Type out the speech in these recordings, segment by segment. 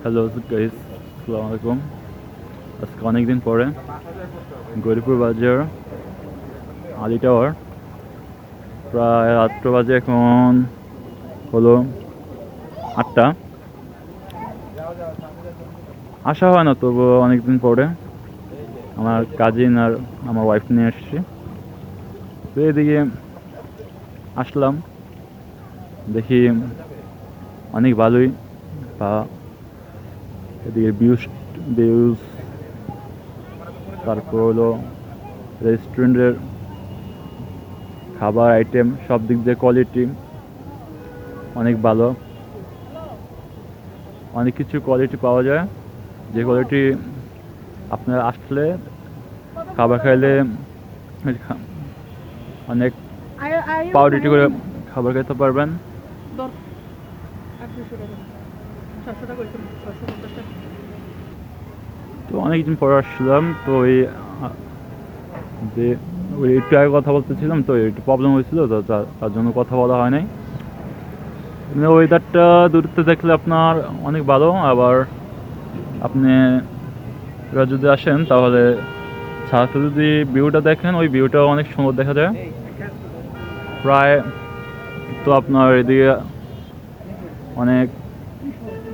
Hello guys, আসসালামু আলাইকুম। আজকে অনেকদিন পরে গরিপুর বাজার আলি টাওয়ার, প্রায় রাত্র বাজে এখন হলো 8টা। আসা হয় না, তবু অনেকদিন পরে আমার কাজিন আর আমার ওয়াইফ নিয়ে এসেছি। তো এদিকে আসলাম, দেখি অনেক ভালোই, বা এদিকে ভিউজ, তারপর হলো রেস্টুরেন্টের খাবার আইটেম, সব দিক দিয়ে কোয়ালিটি অনেক ভালো। অনেক কিছু কোয়ালিটি পাওয়া যায়, যে কোয়ালিটি আপনারা আসলে খাবার খাইলে অনেক পাউরুটি করে খাবার খেতে পারবেন। তো অনেকদিন পরে আসলাম, তো ওই একটু আগে কথা বলতেছিলাম, তো একটু প্রবলেম হয়েছিল, তো তার জন্য কথা বলা হয় নাই। ওয়েদারটা দূরত্বে দেখলে আপনার অনেক ভালো, আবার আপনি যদি আসেন তাহলে ছাদে যদি ভিউটা দেখেন, ওই ভিউটাও অনেক সুন্দর দেখা যায় প্রায়। তো আপনার এদিকে অনেক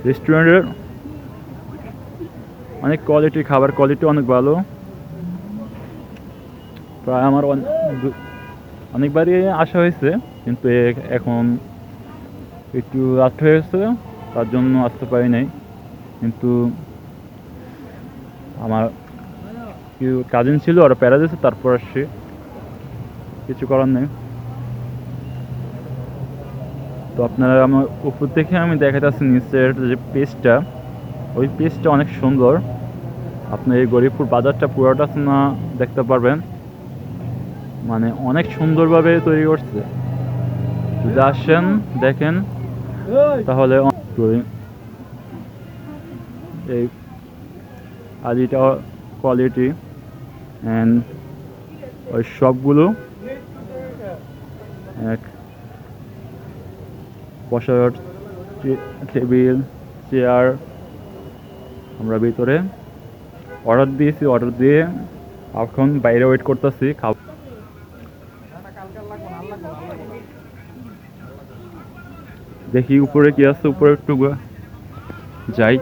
রেস্টুরেন্টের অনেক কোয়ালিটি, খাবার কোয়ালিটি অনেক ভালো। প্রায় আমার অনেকবারই আসা হয়েছে, কিন্তু এখন একটু রাত হয়ে গেছে, তার জন্য আসতে পারি নাই। কিন্তু আমার কেউ কাজিন ছিল, ওরা প্যারা দিয়েছে, তারপর আসছি, কিছু করার নেই। তো আপনারা আমার উপর থেকে আমি দেখাতেছি নিচের যে পেজটা, ওই পেজটা অনেক সুন্দর। আপনি এই গরিবপুর বাজারটা পুরোটা না দেখতে পারবেন, মানে অনেক সুন্দরভাবে তৈরি করছে। যদি আসেন দেখেন তাহলে এই আলিটা কোয়ালিটি অ্যান্ড ওই সবগুলো এক বসার টেবিল, চেয়ার। আমরা ভিতরে অর্ডার দিয়েছি, অর্ডার দিয়ে এখন বাইরে ওয়েট করতেছি খাব। দেখি উপরে কি আছে, উপরে একটু যাই।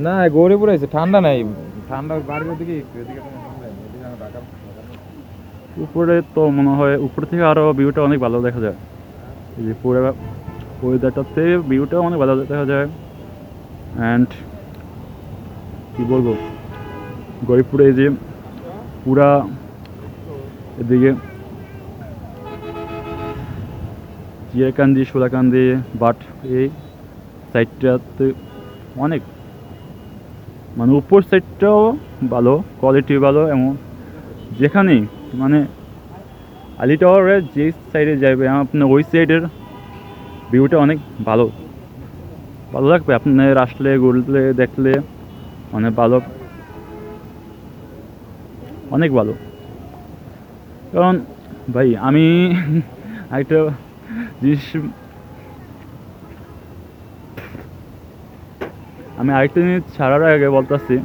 না গৌরীপুর আছে, ঠান্ডা নাই, ঠান্ডা বাড়ির দিকে উপরে তো মনে হয় উপর থেকে আরো ভিউটা অনেক ভালো দেখা যায়। এই যে পুরো ওয়েদারটাতে ভিউটা অনেক ভালো দেখা যায়। অ্যান্ড কি বলবো, গরিবপুরে এই যে পুরা এদিকে জিয়াকান্দি, সোলাকান্দি, বাট এই সাইডটাতে অনেক, মানে উপর সাইডটাও ভালো, কোয়ালিটি ভালো। এবং যেখানেই মানে আলি টাওয়ারের যে সাইডে যাবে আপনার, ওই সাইডের ভিউটা অনেক ভালো, ভালো লাগবে আপনার আসলে, ঘুরলে, দেখলে অনেক ভালো, অনেক ভালো। কারণ ভাই আমি একটা জিনিস, আমি আরেকটা জিনিস ছাড়ার আগে বলতেছি,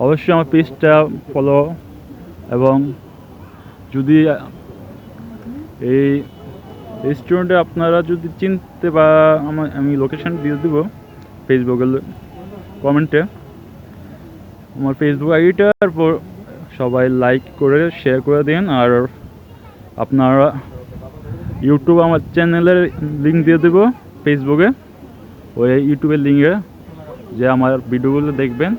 অবশ্যই আমার পেজটা ফলো, এবং যদি এই রেস্টুরেন্টে আপনারা যদি চিনতে, বা আমি লোকেশন দিয়ে দেবো ফেসবুকের কমেন্টে, আমার ফেসবুক আইডিটা, তারপর সবাই লাইক করে শেয়ার করে দিন। আর আপনারা ইউটিউব আমার চ্যানেলের লিঙ্ক দিয়ে দেবো ফেসবুকে, ওই ইউটিউবের লিঙ্কে যে আমার ভিডিওগুলো দেখবেন।